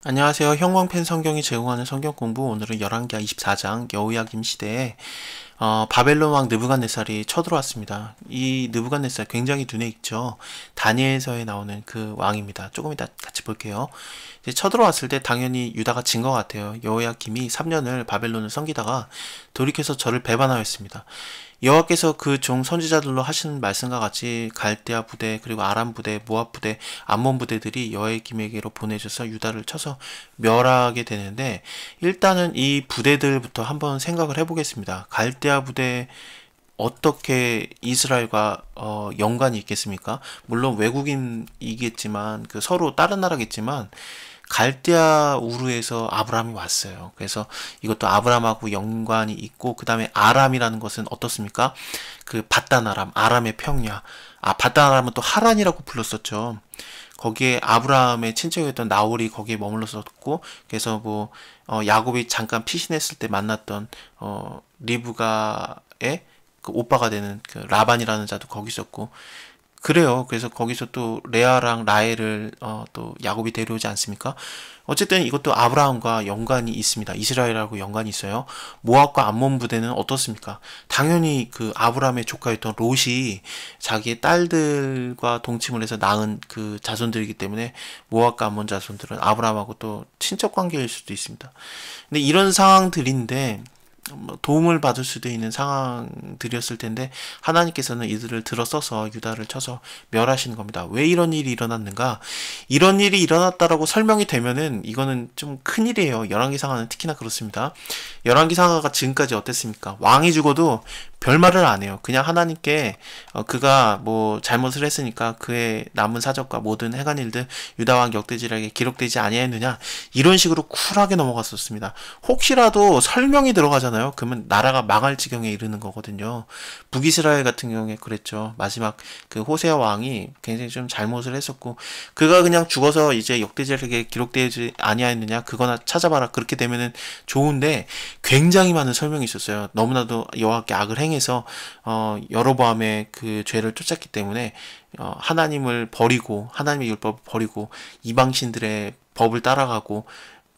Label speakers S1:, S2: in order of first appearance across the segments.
S1: 안녕하세요. 형광펜 성경이 제공하는 성경 공부. 오늘은 열왕기하 24장 여호야김 시대에 바벨론 왕 느부갓네살이 쳐들어왔습니다. 이 느부갓네살 굉장히 눈에 익죠. 다니엘서에 나오는 그 왕입니다. 조금 이따 같이 볼게요. 이제 쳐들어왔을 때 당연히 유다가 진 것 같아요. 여호야김이 3년을 바벨론을 섬기다가 돌이켜서 저를 배반하였습니다. 여호와께서 그 종 선지자들로 하시는 말씀과 같이 갈대아 부대 그리고 아람 부대 모압 부대 암몬 부대들이 여호야김에게로 보내져서 유다를 쳐서 멸하게 되는데, 일단은 이 부대들부터 한번 생각을 해보겠습니다. 갈대아 부대 어떻게 이스라엘과 연관이 있겠습니까? 물론 외국인이겠지만 그 서로 다른 나라겠지만 갈대아 우르에서 아브라함이 왔어요. 그래서 이것도 아브라함하고 연관이 있고, 그 다음에 아람이라는 것은 어떻습니까? 그 바단 아람, 아람의 평야. 바단 아람은 또 하란이라고 불렀었죠. 거기에 아브라함의 친척이었던 나홀이 거기에 머물렀었고, 그래서 뭐 야곱이 잠깐 피신했을 때 만났던 리브가의 그 오빠가 되는 그 라반이라는 자도 거기 있었고, 그래요. 그래서 거기서 또 레아랑 라헬을 또 야곱이 데려오지 않습니까? 어쨌든 이것도 아브라함과 연관이 있습니다. 이스라엘하고 연관이 있어요. 모압과 암몬 부대는 어떻습니까? 당연히 그 아브라함의 조카였던 롯이 자기의 딸들과 동침을 해서 낳은 그 자손들이기 때문에 모압과 암몬 자손들은 아브라함하고 또 친척 관계일 수도 있습니다. 근데 이런 상황들인데 도움을 받을 수도 있는 상황들이었을 텐데, 하나님께서는 이들을 들어써서 유다를 쳐서 멸하시는 겁니다. 왜 이런 일이 일어났는가? 이런 일이 일어났다라고 설명이 되면은 이거는 좀 큰일이에요. 열왕기상하는 특히나 그렇습니다. 열왕기상하가 지금까지 어땠습니까? 왕이 죽어도 별말을 안 해요. 그냥 하나님께 그가 뭐 잘못을 했으니까 그의 남은 사적과 모든 행한 일들 유다왕 역대지략에 기록되지 아니하였느냐, 이런 식으로 쿨하게 넘어갔었습니다. 혹시라도 설명이 들어가잖아요. 그러면 나라가 망할 지경에 이르는 거거든요. 북이스라엘 같은 경우에 그랬죠. 마지막 그 호세아 왕이 굉장히 좀 잘못을 했었고, 그가 그냥 죽어서 이제 역대지략에 기록되지 아니하였느냐, 그거나 찾아봐라, 그렇게 되면은 좋은데, 굉장히 많은 설명이 있었어요. 너무나도 여호와께 악을 행해서 여로보암의 그 죄를 쫓았기 때문에 하나님을 버리고, 하나님의 율법을 버리고 이방신들의 법을 따라가고,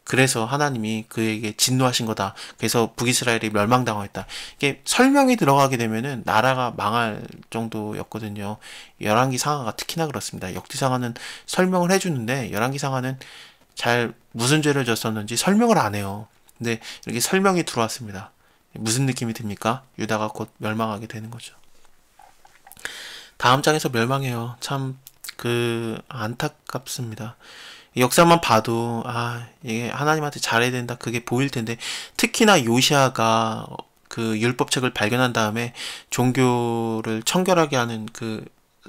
S1: 그래서 하나님이 그에게 진노하신 거다. 그래서 북이스라엘이 멸망당했다. 이게 설명이 들어가게 되면은 나라가 망할 정도였거든요. 열왕기 상하가 특히나 그렇습니다. 역대 상하는 설명을 해주는데 열왕기 상하는 잘 무슨 죄를 졌었는지 설명을 안 해요. 근데 이렇게 설명이 들어왔습니다. 무슨 느낌이 듭니까? 유다가 곧 멸망하게 되는 거죠. 다음 장에서 멸망해요. 참 그 안타깝습니다. 역사만 봐도 이게 하나님한테 잘해야 된다, 그게 보일 텐데, 특히나 요시아가 그 율법책을 발견한 다음에 종교를 청결하게 하는 그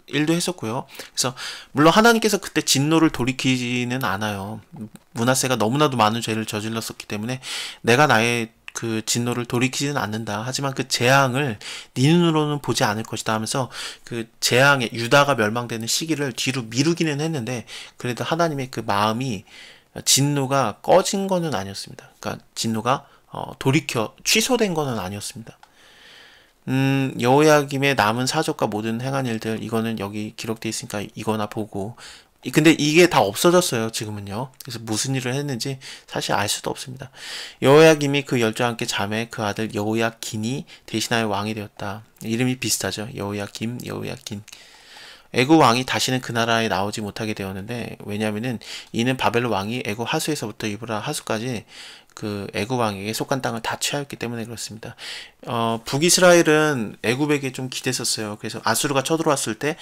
S1: 일도 했었고요. 그래서 물론 하나님께서 그때 진노를 돌이키지는 않아요. 므낫세가 너무나도 많은 죄를 저질렀었기 때문에 내가 나의 그 진노를 돌이키지는 않는다. 하지만 그 재앙을 네 눈으로는 보지 않을 것이다 하면서 그 재앙의 유다가 멸망되는 시기를 뒤로 미루기는 했는데, 그래도 하나님의 그 마음이 진노가 꺼진 거는 아니었습니다. 그러니까 진노가 돌이켜 취소된 거는 아니었습니다. 여호야김의 남은 사적과 모든 행한 일들, 이거는 여기 기록되어 있으니까 이거나 보고, 근데 이게 다 없어졌어요, 지금은요. 그래서 무슨 일을 했는지 사실 알 수도 없습니다. 여호야김이 그 열조와 함께 자매 그 아들 여호야긴이 대신하여 왕이 되었다. 이름이 비슷하죠. 여호야김, 여호야긴. 애굽 왕이 다시는 그 나라에 나오지 못하게 되었는데, 왜냐면은 이는 바벨론 왕이 애굽 하수에서부터 이브라 하수까지 그 애굽 왕에게 속한 땅을 다 취하였기 때문에 그렇습니다. 북이스라엘은 애굽에게 좀 기댔었어요. 그래서 아수르가 쳐들어왔을 때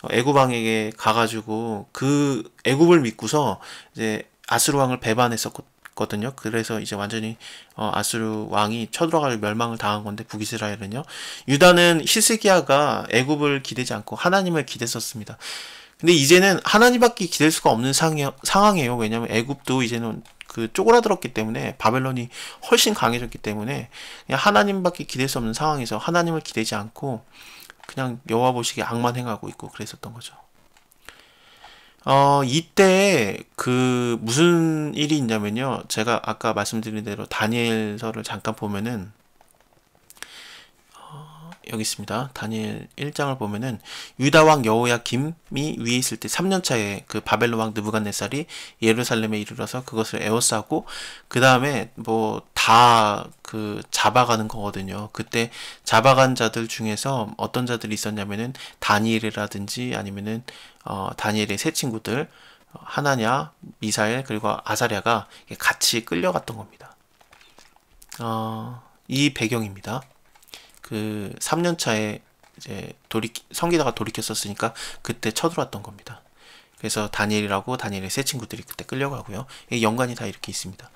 S1: 애굽 왕에게 가가지고 그 애굽을 믿고서 이제 아수르 왕을 배반했었거든요. 그래서 이제 완전히 아수르 왕이 쳐들어갈 멸망을 당한 건데, 북이스라엘은요. 유다는 히스기야가 애굽을 기대지 않고 하나님을 기댔었습니다. 근데 이제는 하나님밖에 기댈 수가 없는 상황이에요. 왜냐하면 애굽도 이제는 그 쪼그라들었기 때문에, 바벨론이 훨씬 강해졌기 때문에 그냥 하나님밖에 기댈 수 없는 상황에서 하나님을 기대지 않고 그냥 여호와 보시기에 악만 행하고 있고 그랬었던 거죠. 이때 그 무슨 일이 있냐면요. 제가 아까 말씀드린 대로 다니엘서를 잠깐 보면은 여기 있습니다. 다니엘 1장을 보면은 유다 왕 여호야김이 위에 있을 때 3년 차에 그 바벨론 왕 느부갓네살이 예루살렘에 이르러서 그것을 에워싸고 그 다음에 뭐 다 그 잡아가는 거거든요. 그때 잡아간 자들 중에서 어떤 자들이 있었냐면은 다니엘이라든지 아니면은 다니엘의 세 친구들 하나냐, 미사엘 그리고 아사랴가 같이 끌려갔던 겁니다. 이 배경입니다. 그 3년 차에 이제 성기다가 돌이켰었으니까 그때 쳐들어왔던 겁니다. 그래서 다니엘이라고 다니엘의 세 친구들이 그때 끌려가고요. 연관이 다 이렇게 있습니다.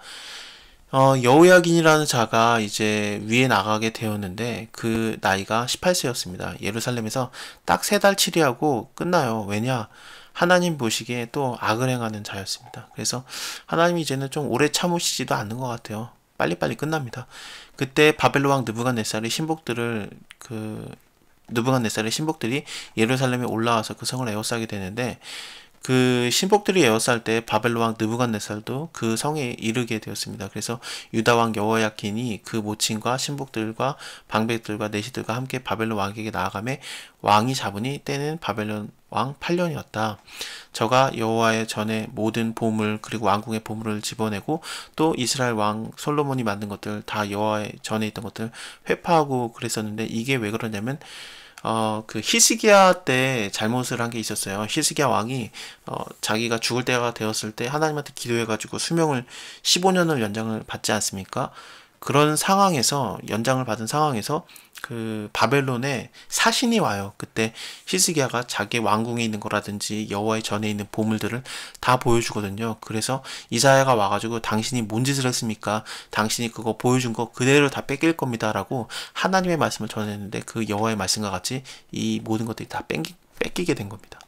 S1: 여호야긴이라는 자가 이제 위에 나가게 되었는데 그 나이가 18세였습니다. 예루살렘에서 딱 3달 치리하고 끝나요. 왜냐? 하나님 보시기에 또 악을 행하는 자였습니다. 그래서 하나님이 이제는 좀 오래 참으시지도 않는 것 같아요. 빨리빨리 끝납니다. 그때 바벨론 왕 느부갓네살의 신복들이 예루살렘에 올라와서 그 성을 에워싸게 되는데 그 신복들이 에워쌀 때 바벨론 왕 느부갓네살도 그 성에 이르게 되었습니다. 그래서 유다 왕 여호야킨이 그 모친과 신복들과 방백들과 내시들과 함께 바벨론 왕에게 나아가매 왕이 잡으니 때는 바벨론 왕 8년이었다. 저가 여호와의 전에 모든 보물 그리고 왕궁의 보물을 집어내고 또 이스라엘 왕 솔로몬이 만든 것들 다 여호와의 전에 있던 것들 회파하고 그랬었는데 이게 왜 그러냐면 그 히스기야 때 잘못을 한 게 있었어요. 히스기야 왕이 자기가 죽을 때가 되었을 때 하나님한테 기도해가지고 수명을 15년을 연장을 받지 않습니까? 그런 상황에서 연장을 받은 상황에서 그 바벨론에 사신이 와요. 그때 히스기야가 자기 왕궁에 있는 거라든지 여호와의 전에 있는 보물들을 다 보여주거든요. 그래서 이사야가 와가지고 당신이 뭔 짓을 했습니까? 당신이 그거 보여준 거 그대로 다 뺏길 겁니다. 라고 하나님의 말씀을 전했는데 그 여호와의 말씀과 같이 이 모든 것들이 다 뺏기게 된 겁니다.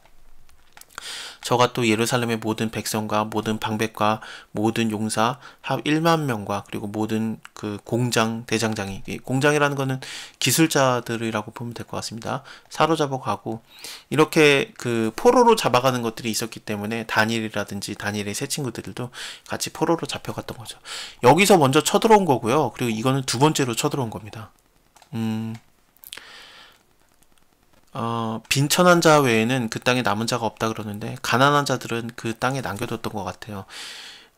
S1: 저가 또 예루살렘의 모든 백성과 모든 방백과 모든 용사 합 1만 명과 그리고 모든 그 공장 대장장이 공장이라는 거는 기술자들이라고 보면 될 것 같습니다. 사로잡아 가고 이렇게 그 포로로 잡아가는 것들이 있었기 때문에 다니엘이라든지 다니엘의 세 친구들도 같이 포로로 잡혀갔던 거죠. 여기서 먼저 쳐들어온 거고요. 그리고 이거는 두 번째로 쳐들어온 겁니다. 빈천한 자 외에는 그 땅에 남은 자가 없다 그러는데 가난한 자들은 그 땅에 남겨뒀던 것 같아요.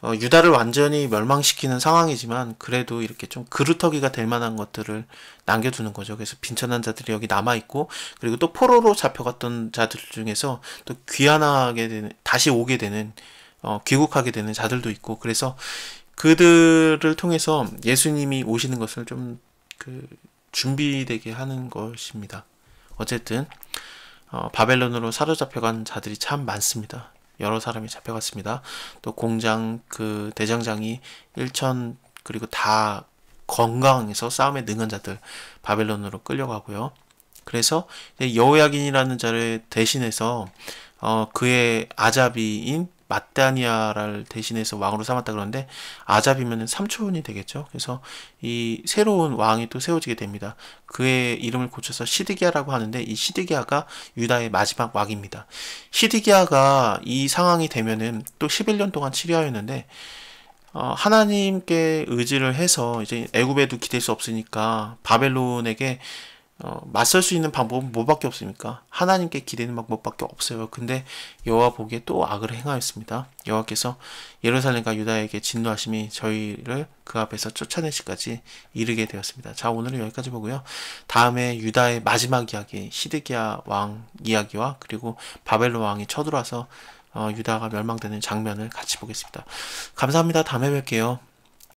S1: 유다를 완전히 멸망시키는 상황이지만 그래도 이렇게 좀 그루터기가 될 만한 것들을 남겨두는 거죠. 그래서 빈천한 자들이 여기 남아있고 그리고 또 포로로 잡혀갔던 자들 중에서 또 귀환하게 되는 다시 오게 되는 귀국하게 되는 자들도 있고 그래서 그들을 통해서 예수님이 오시는 것을 좀 준비되게 하는 것입니다. 어쨌든 바벨론으로 사로잡혀간 자들이 참 많습니다. 여러 사람이 잡혀갔습니다. 또 공장 그 대장장이 1천 그리고 다 건강해서 싸움에 능한 자들 바벨론으로 끌려가고요. 그래서 여호야긴이라는 자를 대신해서 그의 아자비인 마따니아를 대신해서 왕으로 삼았다 그러는데 아잡이면 삼촌이 되겠죠. 그래서 이 새로운 왕이 또 세워지게 됩니다. 그의 이름을 고쳐서 시드기야라고 하는데 이 시드기야가 유다의 마지막 왕입니다. 시드기야가 이 상황이 되면은 또 11년 동안 치리하였는데 하나님께 의지를 해서 이제 애굽에도 기댈 수 없으니까 바벨론에게 맞설 수 있는 방법은 뭐밖에 없습니까? 하나님께 기대는 방법밖에 없어요. 근데 여호와 보기에 또 악을 행하였습니다. 여호와께서 예루살렘과 유다에게 진노하심이 저희를 그 앞에서 쫓아내시까지 이르게 되었습니다. 자, 오늘은 여기까지 보고요. 다음에 유다의 마지막 이야기, 시드기야 왕 이야기와 그리고 바벨론 왕이 쳐들어와서 유다가 멸망되는 장면을 같이 보겠습니다. 감사합니다. 다음에 뵐게요.